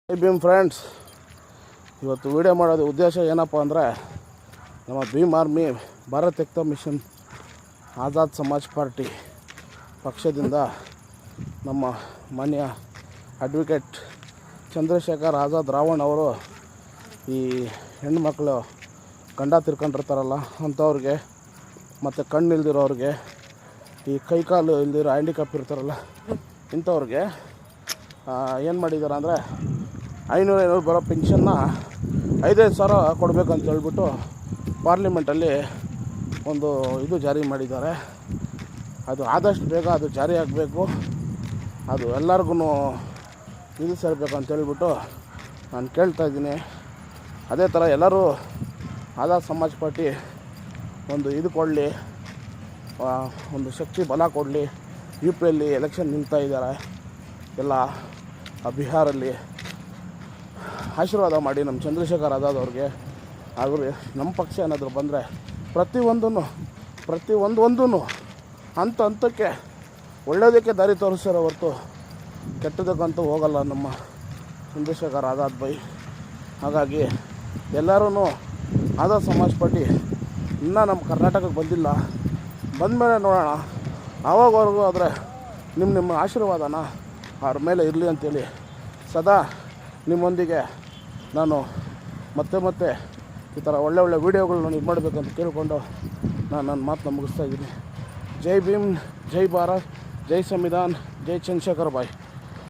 ಜೈ Bhim friends, ಇವತ್ತು video ಮಾಡೋದು ಉದ್ದೇಶ ಏನಪ್ಪ ಅಂದರೆ ನಮ್ಮ Bhim army Bharat Ekta mission Azad Samaj party ಪಕ್ಷದಿಂದ ನಮ್ಮ ಮಾನ್ಯ ಅಡ್ವೊಕೇಟ್ ಚಂದ್ರಶೇಖರ್ ಆಜಾದ್ ರಾವಣ್ ಅವರು ಈ ಹೆಣ್ಮಕ್ಳು ಗಂಡ ತಿರ್ಕೊಂಡಿರ್ತಾರಲ್ಲ ಅಂಥವ್ರಿಗೆ ಮತ್ತು ಕಣ್ಣು ಇಲ್ದಿರೋರಿಗೆ, ಈ ಕೈಕಾಲು ಇಲ್ದಿರೋ ಹ್ಯಾಂಡಿಕ್ಯಾಪ್ ಇರ್ತಾರಲ್ಲ ಇಂಥವ್ರಿಗೆ ಏನು ಮಾಡಿದ್ದಾರೆ ಅಂದರೆ 500 ಬರೋ ಪೆನ್ಷನ್ನ 5,000 ಕೊಡಬೇಕಂತ ಹೇಳ್ಬಿಟ್ಟು ಪಾರ್ಲಿಮೆಂಟಲ್ಲಿ ಒಂದು ಇದು ಜಾರಿ ಮಾಡಿದ್ದಾರೆ. ಅದು ಆದಷ್ಟು ಬೇಗ ಅದು ಜಾರಿ ಆಗಬೇಕು, ಅದು ಎಲ್ಲರಿಗೂ ಇದು ಸೇರಬೇಕು ಅಂತ ಹೇಳ್ಬಿಟ್ಟು ನಾನು ಕೇಳ್ತಾ ಇದ್ದೀನಿ. ಅದೇ ಥರ ಎಲ್ಲರೂ ಆಜಾದ್ ಸಮಾಜ್ ಪಾರ್ಟಿ ಒಂದು ಇದು ಕೊಡಲಿ, ಒಂದು ಶಕ್ತಿ ಬಲ ಕೊಡಲಿ. UPಯಲ್ಲಿ ಎಲೆಕ್ಷನ್ ನಿಲ್ತಾ ಇದ್ದಾರೆ ಎಲ್ಲ, ಬಿಹಾರಲ್ಲಿ ಆಶೀರ್ವಾದ ಮಾಡಿ ನಮ್ಮ ಚಂದ್ರಶೇಖರ್ ಆಜಾದ್ ಅವ್ರಿಗೆ. ಅವ್ರಿಗೆ ನಮ್ಮ ಪಕ್ಷ ಏನಾದರೂ ಬಂದರೆ ಪ್ರತಿಯೊಂದು ಹಂತಕ್ಕೆ ಒಳ್ಳೆಯದಕ್ಕೆ ದಾರಿ ತೋರಿಸ್ತಾರೋ ಹೊರತು ಕೆಟ್ಟದಕ್ಕಂತೂ ಹೋಗಲ್ಲ ನಮ್ಮ ಚಂದ್ರಶೇಖರ್ ಆಜಾದ್ ಬೈ. ಹಾಗಾಗಿ ಎಲ್ಲರೂ ಆಜಾದ್ ಸಮಾಜ್ ಪಾರ್ಟಿ ಇನ್ನೂ ನಮ್ಮ ಕರ್ನಾಟಕಕ್ಕೆ ಬಂದಿಲ್ಲ, ಬಂದಮೇಲೆ ನೋಡೋಣ. ಆವಾಗವರೆಗೂ ಆದರೆ ನಿಮ್ಮ ಆಶೀರ್ವಾದನ ಅವ್ರ ಮೇಲೆ ಇರಲಿ ಅಂತೇಳಿ ಸದಾ ನಿಮ್ಮೊಂದಿಗೆ ನಾನು ಮತ್ತೆ ಈ ಥರ ಒಳ್ಳೆ ವೀಡಿಯೋಗಳನ್ನ ಇದು ಮಾಡಬೇಕಂತ ಕೇಳಿಕೊಂಡು ನಾನು ನನ್ನ ಮಾತನ್ನ ಮುಗಿಸ್ತಾ ಇದ್ದೀನಿ. ಜೈ ಭೀಮ್, ಜೈ ಭಾರತ್, ಜೈ ಸಂವಿಧಾನ್, ಜೈ ಚಂದ್ರಶೇಖರ್ ಬಾಯ್.